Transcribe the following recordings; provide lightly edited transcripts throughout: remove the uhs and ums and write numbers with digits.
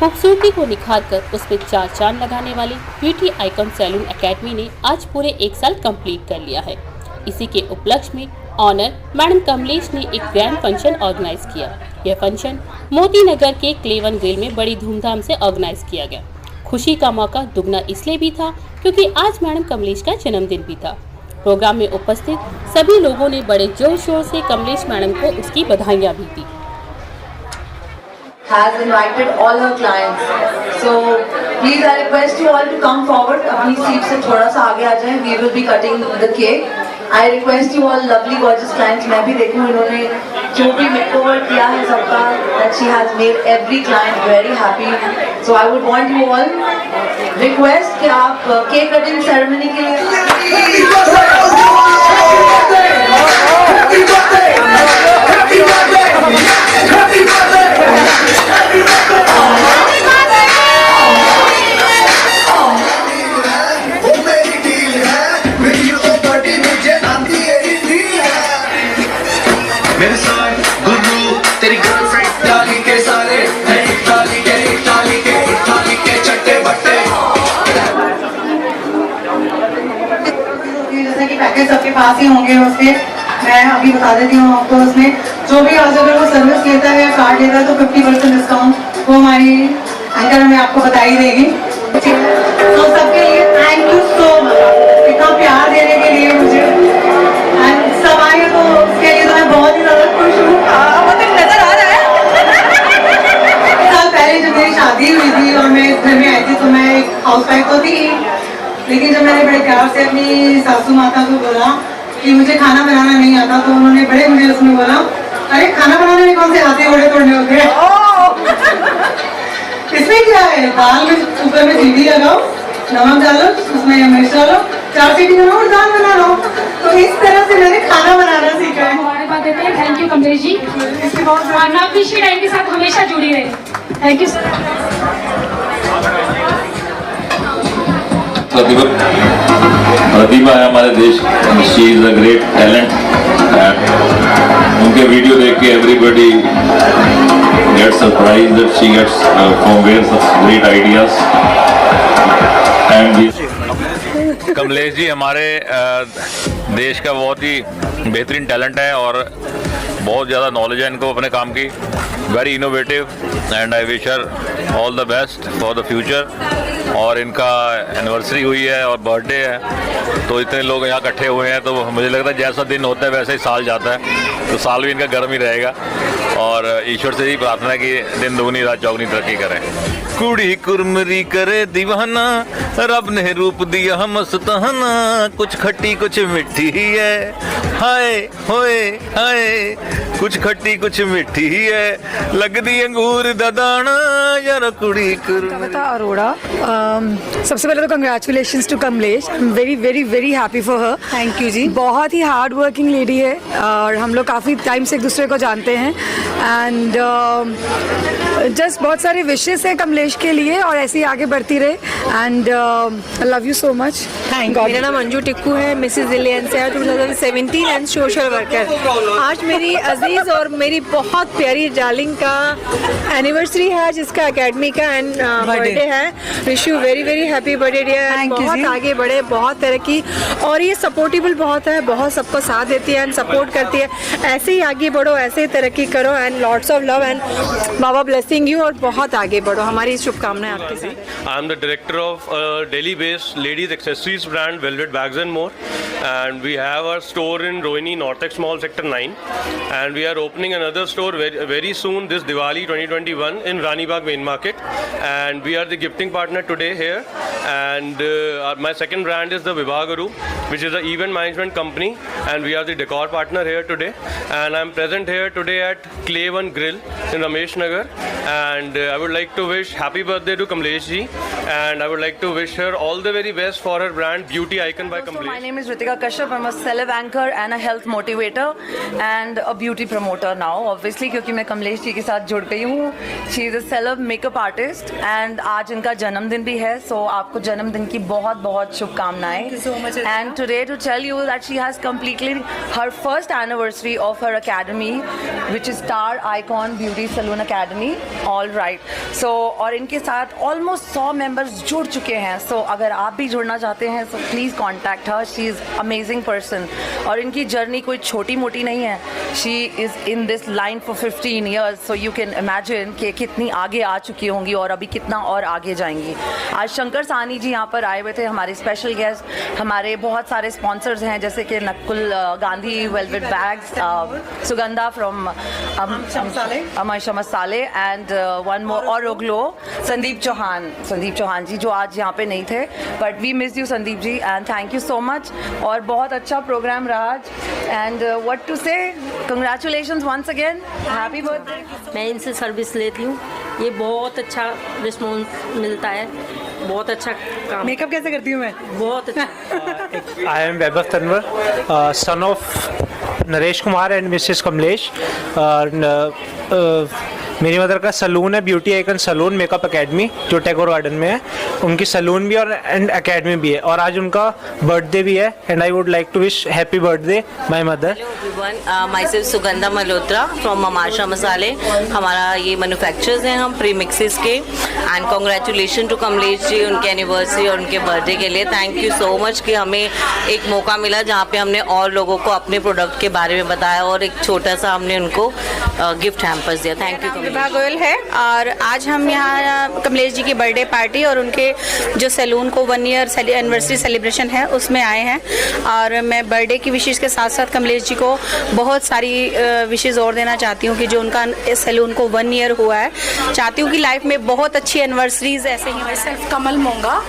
खूबसूरती को निखारकर उस पर चार चांद लगाने वाली ब्यूटी आइकन सैलून एकेडमी ने आज पूरे 1 साल कंप्लीट कर लिया है। इसी के उपलक्ष्य में ऑनर मैडम कमलेश ने एक ग्रैंड फंक्शन ऑर्गेनाइज किया। यह फंक्शन मोती नगर के क्लेवन ग्रिल में बड़ी धूमधाम से ऑर्गेनाइज किया गया। खुशी का मौका दुगना इसलिए भी था क्योंकि आज मैडम कमलेश का जन्मदिन भी था। प्रोग्राम में उपस्थित सभी लोगों ने बड़े जोर शोर से कमलेश मैडम को उसकी बधाइयाँ भी दी। Has invited all her clients, so please I request you all to come forward. अपनी सीट से थोड़ा सा आगे आ जाएं. We will be cutting the cake. I request you all, lovely gorgeous clients. मैं भी देखूँ इन्होंने जो भी makeover किया है सबका, that she has made every client very happy. So I would want you all request कि आप cake cutting ceremony के लिए तेरी गर्लफ्रेंड डाली के सारे डाली के चट्टे बट्टे। जैसे कि पैकेज सबके पास ही होंगे उसके, मैं अभी बता देती हूँ आपको। उसमें जो भी आज अगर वो सर्विस लेता है या कार्ड लेता है तो 50% डिस्काउंट वो हमारी एंकर हमें आपको बता ही देगी। तो सबके लिए थैंक यू सो मच, इतना प्यार देने के लिए मुझे। एंड सब आए तो उसके लिए तो मैं बहुत ही ज़्यादा खुश हूँ। नजर आ रहा है साल पहले जब मेरी शादी हुई थी और मैं इस घर में आई थी तो मैं एक हाउस वाइफ तो थी, लेकिन जब मैंने बड़े प्यार से अपनी सासू माता को बोला कि मुझे खाना बनाना नहीं आता तो उन्होंने बड़े मुझे उसमें बोला, अरे खाना बनाने में कौन से हाथे घोड़े तोड़ने होते हैं, इसमें क्या है, दाल में ऊपर में सीटी लगाओ, नमक डालो, उसमें मिर्च डालो, 4 सीटी बनाओ और दाल बना लो। तो इस तरह से मैंने खाना बनाना सीखा है। हमारे बात देते हैं। थैंक यू कमलेश जी, नवनिशी टाइम के साथ हमेशा जुड़ी रहे। Thank you sir. प्रतिभा है हमारे देश, she is a great talent. उनके वीडियो देख के everybody gets surprise that she gets from where such great ideas. And Kamlesh ji हमारे देश का बहुत ही बेहतरीन टैलेंट है और बहुत ज़्यादा नॉलेज है इनको अपने काम की। Very innovative and I wish her all the best for the future. और इनका एनिवर्सरी हुई है और बर्थडे है तो इतने लोग यहाँ इकट्ठे हुए हैं तो मुझे लगता है जैसा दिन होता है वैसे ही साल जाता है, तो साल भी इनका गर्म ही रहेगा। और ईश्वर से ही प्रार्थना है कि दिन दुगनी रात चौगनी तरक्की करें। कुड़ी कुरमरी करे दीवाना, रब ने रूप दिया मस्ताना, कुछ खट्टी कुछ मिठी ही है, हाय होए हाय, कुछ खट्टी कुछ मिठी ही है, लगदी अंगूर दा दाना यार कुड़ी कुरमरी। अरोड़ा, सबसे पहले तो congratulations to Kamlesh. I am very very very happy for her. Thank you ji. बहुत ही हार्ड वर्किंग लेडी है और हम लोग काफ़ी टाइम से एक दूसरे को जानते हैं एंड जस्ट बहुत सारे विशेस हैं कमलेश के लिए और ऐसे ही आगे बढ़ती रहे and I love you so much. Thank you. मेरा नाम अंजू टिक्कू है, मिसेज रिलायंस है 2017 एंड सोशल वर्कर। आज मेरी अजीज और मेरी बहुत प्यारी डार्लिंग का एनिवर्सरी है जिसका एकेडमी का एंड बर्थडे है। Wish you very very happy birthday dear. बहुत आगे बढ़े, बहुत तरक्की, और ये सपोर्टेबल बहुत है, बहुत सबको साथ देती है एंड सपोर्ट करती है। ऐसे ही आगे बढ़ो, ऐसे ही तरक्की करो and lots of love and Baba blessing you, और बहुत आगे बढ़ो। हमारी शुभकामनाएं आपके साथ। I am the director of daily based ladies accessories brand Velvet Bags and More, and we have our store in Rohini Northex Mall Sector 9, and we are opening another store very soon this Diwali 2021 in Rani Bagh Main Market, and we are the gifting partner today here. And my second brand is the Vibha Guru, which is an event management company, and we are the decor partner here today. And I'm present here today at Clay One Grill in Ramesh Nagar, and I would like to wish happy birthday to Kamlesh ji, and I would like to wish her all the very best for her brand Beauty Icon by Kamlesh. My name is Ritika Kashyap. I'm a celeb anchor and a health motivator and a beauty promoter now. Obviously, क्योंकि मैं कमलेश जी के साथ जुड़ गई हूँ. She is a celeb makeup artist and आज इनका जन्मदिन भी है, so आपको जन्मदिन की बहुत बहुत शुभकामनाएं. Thank you so much. And today to tell you that she has completed her first anniversary of her academy, which is Star Icon Beauty Salon Academy. All right so और इनके साथ ऑलमोस्ट 100 मेंबर्स जुड़ चुके हैं. सो अगर आप भी जुड़ना चाहते हैं so please contact her. She is amazing person और इनकी जर्नी कोई छोटी मोटी नहीं है. She is in this line for 15 years. So you can imagine कि कितनी आगे आ चुकी होंगी और अभी कितना और आगे जाएंगी. आज शंकर साहनी जी यहाँ पर आए हुए थे, हमारे स्पेशल गेस्ट. हमारे बहुत सारे स्पॉन्सर्स हैं जैसे कि Nakul Gandhi velvet bags, Sugandha from Amasha Masale and one more और ग्लो संदीप चौहान जी जो आज यहाँ पे नहीं थे. But we miss you Sandeep ji and thank you so much. और बहुत अच्छा प्रोग्राम रहा and what to say, congratulations once again, happy birthday. मैं इनसे सर्विस लेती हूँ, ये बहुत अच्छा रिस्पॉन्स मिलता है, बहुत अच्छा काम. मेकअप कैसे करती हूँ मैं? बहुत अच्छा. I am Vaibhav Tanwar, son of Naresh Kumar and Mrs Kamlesh. मेरी मदर का सलून है beauty icon salon makeup academy जो टैगोर गार्डन में है. उनकी सलून भी और एंड एकेडमी भी है और आज उनका बर्थडे भी है and I would like to wish happy birthday my mother. Myself Sugandha Malhotra from Amasha Masale. हमारा ये मैन्युफैक्चरर्स हैं हम प्री मिक्सेस के. And congratulation to Kamlesh ji उनके एनिवर्सरी और उनके बर्थडे के लिए. थैंक यू सो मच कि हमें एक मौका मिला जहाँ पे हमने और लोगों को अपने प्रोडक्ट के बारे में बताया और एक छोटा सा हमने उनको गिफ्ट हैम्पर्स दिया. Thank you. विभा गोयल है और आज हम यहाँ कमलेश जी की बर्थडे पार्टी और उनके जो सैलून को 1 ईयर एनिवर्सरी सेलिब्रेशन है उसमें आए हैं. और मैं बर्थडे की विशेष के साथ साथ कमलेश जी को बहुत सारी विशेष और देना चाहती हूँ कि जो उनका सैलून को 1 ईयर हुआ है. चाहती हूँ कि लाइफ में बहुत अच्छी एनिवर्सरीज ऐसे ही. माई सेल्फ कमल मोंगा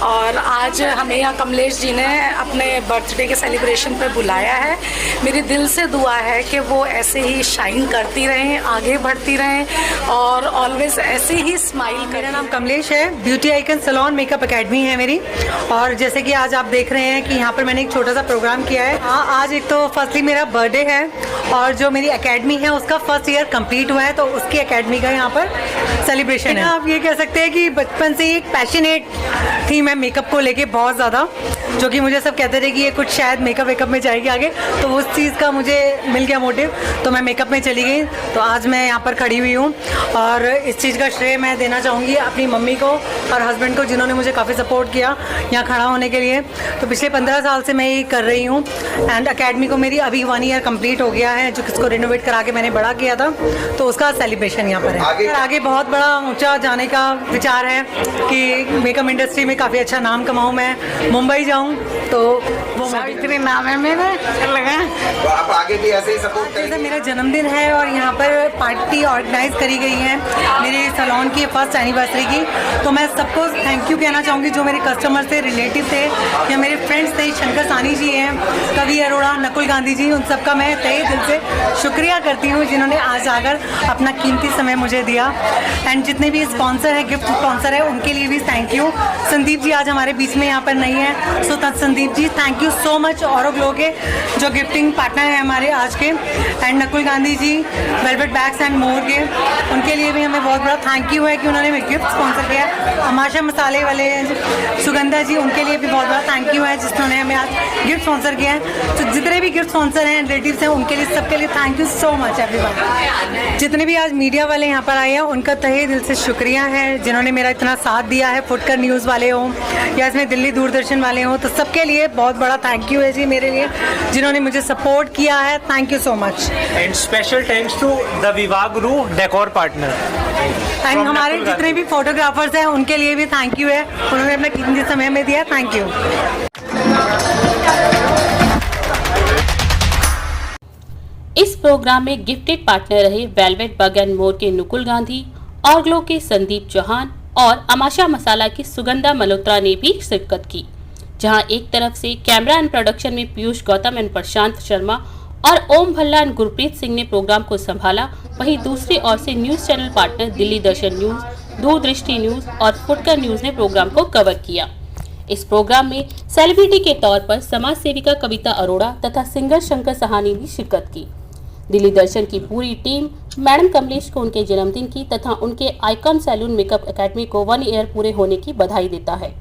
और आज हमें यहाँ कमलेश जी ने अपने बर्थडे के सेलिब्रेशन पे बुलाया है. मेरे दिल से दुआ है कि वो ऐसे ही शाइन करती रहें, आगे बढ़ती रहें और ऑलवेज ऐसे ही स्माइल. मेरा नाम कमलेश है, beauty icon salon makeup academy है मेरी. और जैसे कि आज आप देख रहे हैं कि यहाँ पर मैंने एक छोटा सा प्रोग्राम किया है. आज एक तो फर्स्टली मेरा बर्थडे है और जो मेरी एकेडमी है उसका 1st ईयर कंप्लीट हुआ है तो उसकी एकेडमी का यहाँ पर सेलिब्रेशन है. आप ये कह सकते हैं कि बचपन से एक पैशनेट थी मैं मेकअप को लेके बहुत ज़्यादा, जो कि मुझे सब कहते थे कि ये कुछ शायद मेकअप वेकअप में जाएगी आगे, तो उस चीज़ का मुझे मिल गया मोटिव तो मैं मेकअप में चली गई. तो आज मैं यहाँ पर खड़ी हुई हूँ और इस चीज़ का श्रेय मैं देना चाहूँगी अपनी मम्मी को और हस्बैंड को जिन्होंने मुझे काफ़ी सपोर्ट किया यहाँ खड़ा होने के लिए. तो पिछले 15 साल से मैं ये कर रही हूँ एंड एकेडमी को मेरी अभी 1 ईयर कंप्लीट हो गया है जो किसको रिनोवेट करा के मैंने बड़ा किया था. तो उसका सेलिब्रेशन यहाँ पर है. आगे बहुत बड़ा ऊँचा जाने का विचार है कि मेकअप इंडस्ट्री में काफ़ी अच्छा नाम कमाऊँ, मैं मुंबई जाऊँ तो वो इतने नाम है मेरा लगा. तो आप आगे भी ऐसे ही सपोर्ट करेंगे. मेरा जन्मदिन है और यहाँ पर पार्टी ऑर्गेनाइज करी गई है मेरे सैलून की 1st एनिवर्सरी की. तो मैं सबको थैंक यू कहना चाहूँगी जो मेरे कस्टमर थे, रिलेटिव थे या मेरे फ्रेंड्स थे. शंकर साहनी जी हैं, कवि अरोड़ा, नकुल गांधी जी, उन सबका मैं तहे दिल से शुक्रिया करती हूँ जिन्होंने आज आकर अपना कीमती समय मुझे दिया. एंड जितने भी स्पॉन्सर हैं, गिफ्ट स्पॉन्सर है, उनके लिए भी थैंक यू. संदीप जी आज हमारे बीच में यहाँ पर नहीं है so Sandeep ji thank you so much. और ग्लो के जो गिफ्टिंग पार्टनर हैं हमारे आज के and Nakul Gandhi ji velvet bags and more के, उनके लिए भी हमें बहुत बड़ा थैंक यू है कि उन्होंने हमें गिफ्ट स्पॉन्सर किया. अमाशा मसाले वाले सुगंधा जी, उनके लिए भी बहुत बड़ा थैंक यू है जिन्होंने हमें आज गिफ्ट स्पॉन्सर किया है. तो जितने भी गिफ्ट स्पॉन्सर हैं, रिलेटिव्स हैं, उनके लिए सबके लिए thank you so much everyone. जितने भी आज मीडिया वाले यहाँ पर आए हैं उनका तहे दिल से शुक्रिया है जिन्होंने मेरा इतना साथ दिया है. फुटकर न्यूज़ वाले हों या इसमें दिल्ली दूरदर्शन वाले हों, तो सबके लिए बहुत बड़ा थैंक यू है जी मेरे लिए जिन्होंने मुझे सपोर्ट किया है. Thank you so much. And special thanks to the Vivah Guru decor partner. And हमारे जितने भी फोटोग्राफर्स हैं उनके लिए भी थैंक यू है, उन्होंने अपना कीमती समय में दिया. Thank you. इस प्रोग्राम में गिफ्टेड पार्टनर रहे वेलवेट बग एंड मोर के नुकुल गांधी, और ग्लो के संदीप चौहान और अमाशा मसाला की सुगंधा मल्होत्रा ने भी शिरकत की. जहां एक तरफ से कैमरा एंड प्रोडक्शन में पीयूष गौतम एंड प्रशांत शर्मा और ओम भल्ला एंड गुरप्रीत सिंह ने प्रोग्राम को संभाला, वहीं दूसरी ओर से न्यूज चैनल पार्टनर दिल्ली दर्शन न्यूज, दूरदृष्टि न्यूज और फुटकर न्यूज ने प्रोग्राम को कवर किया. इस प्रोग्राम में सेलिब्रिटी के तौर पर समाज सेविका कविता अरोड़ा तथा सिंगर शंकर साहनी ने शिरकत की. दिल्ली दर्शन की पूरी टीम मैडम कमलेश को उनके जन्मदिन की तथा उनके आइकॉन सैलून मेकअप एकेडमी को 1 ईयर पूरे होने की बधाई देता है.